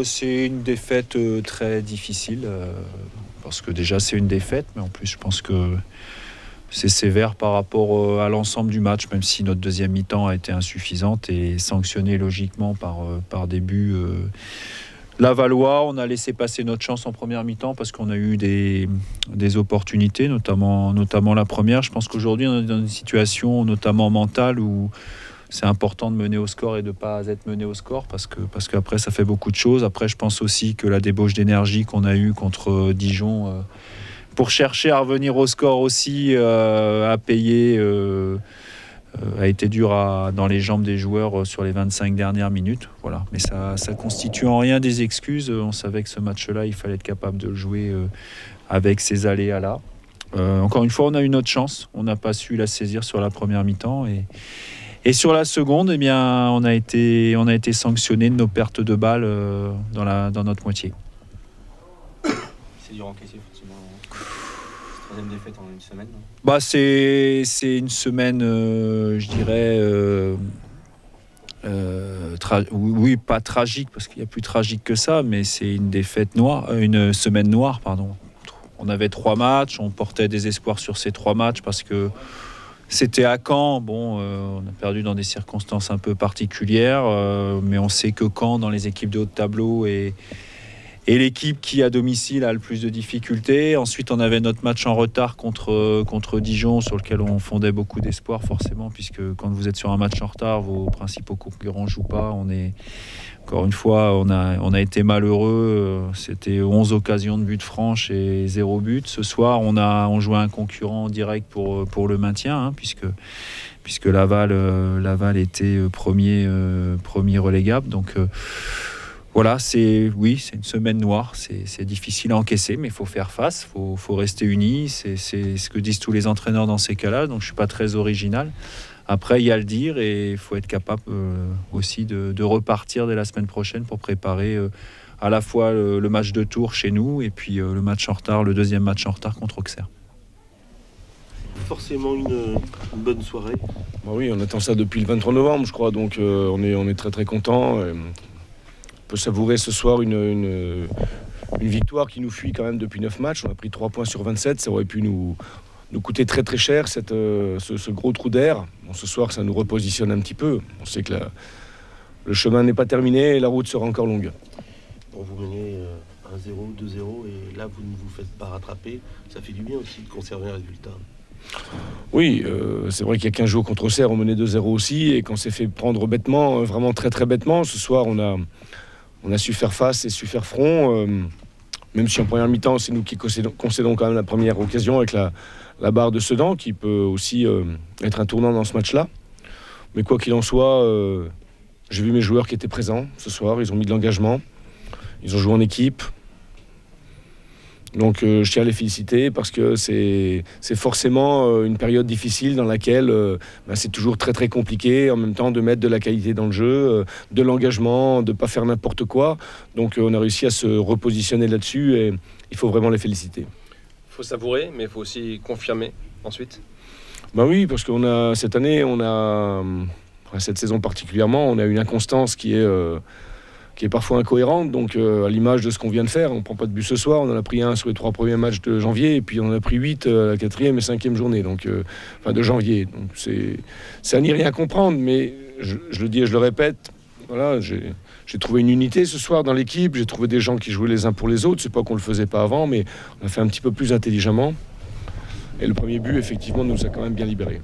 C'est une défaite très difficile, parce que déjà c'est une défaite, mais en plus je pense que c'est sévère par rapport à l'ensemble du match, même si notre deuxième mi-temps a été insuffisante et sanctionnée logiquement par des buts. Lavallois, on a laissé passer notre chance en première mi-temps parce qu'on a eu des opportunités, notamment la première. Je pense qu'aujourd'hui on est dans une situation notamment mentale où c'est important de mener au score et de ne pas être mené au score parce qu'après ça fait beaucoup de choses. Après je pense aussi que la débauche d'énergie qu'on a eue contre Dijon pour chercher à revenir au score aussi à payer a été dur dans les jambes des joueurs sur les 25 dernières minutes. Voilà. Mais ça constitue en rien des excuses. On savait que ce match-là, il fallait être capable de le jouer avec ces aléas-là. Encore une fois, on a eu notre chance. On n'a pas su la saisir sur la première mi-temps. Et sur la seconde, eh bien, on a été sanctionné de nos pertes de balles dans notre moitié. C'est dur à encaisser, forcément. Troisième défaite en une semaine. C'est une semaine, je dirais, oui, pas tragique, parce qu'il n'y a plus tragique que ça, mais c'est une semaine noire, pardon. On avait 3 matchs, on portait des espoirs sur ces 3 matchs parce que c'était à Caen. Bon, on a perdu dans des circonstances un peu particulières, mais on sait que Caen, dans les équipes de haut de tableau, est l'équipe qui, à domicile, a le plus de difficultés. Ensuite, on avait notre match en retard contre Dijon, sur lequel on fondait beaucoup d'espoir, forcément, puisque quand vous êtes sur un match en retard, vos principaux concurrents ne jouent pas. Encore une fois, on a été malheureux. C'était 11 occasions de but franches et 0 but. Ce soir, on jouait un concurrent direct pour le maintien, hein, puisque Laval était premier relégable. Donc voilà, c'est une semaine noire. C'est difficile à encaisser, mais il faut faire face. Faut rester unis. C'est ce que disent tous les entraîneurs dans ces cas-là. Donc je suis pas très original. Après, il y a le dire et il faut être capable aussi de repartir dès la semaine prochaine pour préparer à la fois le match de Tours chez nous et puis le deuxième match en retard contre Auxerre. Forcément une bonne soirée. Bah oui, on attend ça depuis le 23 novembre, je crois, donc on est très très content. On peut savourer ce soir une victoire qui nous fuit quand même depuis 9 matchs. On a pris 3 points sur 27, ça aurait pu nous coûter très très cher ce gros trou d'air. Bon, ce soir, ça nous repositionne un petit peu. On sait que le chemin n'est pas terminé et la route sera encore longue. Bon, vous menez 1-0, 2-0 et là, vous ne vous faites pas rattraper. Ça fait du bien aussi de conserver un résultat. Oui, c'est vrai qu'il y a 15 jours contre Auxerre, on menait 2-0 aussi. Et quand c'est fait prendre bêtement, vraiment très très bêtement, ce soir, on a su faire face et su faire front. Même si en première mi-temps, c'est nous qui concédons quand même la première occasion avec la barre de Sedan, qui peut aussi être un tournant dans ce match-là. Mais quoi qu'il en soit, j'ai vu mes joueurs qui étaient présents ce soir. Ils ont mis de l'engagement. Ils ont joué en équipe. Donc je tiens à les féliciter parce que c'est forcément une période difficile dans laquelle c'est toujours très très compliqué en même temps de mettre de la qualité dans le jeu, de l'engagement, de ne pas faire n'importe quoi. Donc on a réussi à se repositionner là-dessus et il faut vraiment les féliciter. Il faut savourer, mais il faut aussi confirmer ensuite. Oui, parce qu'on cette année, cette saison particulièrement, on a une inconstance qui est parfois incohérente, donc à l'image de ce qu'on vient de faire. On ne prend pas de but ce soir, on en a pris 1 sur les 3 premiers matchs de janvier, et puis on en a pris 8 à la 4e et 5e journée, de janvier. Donc c'est à n'y rien comprendre, mais je le dis et je le répète, voilà, j'ai trouvé une unité ce soir dans l'équipe, j'ai trouvé des gens qui jouaient les uns pour les autres, c'est pas qu'on le faisait pas avant, mais on a fait un petit peu plus intelligemment. Et le premier but, effectivement, nous a quand même bien libérés.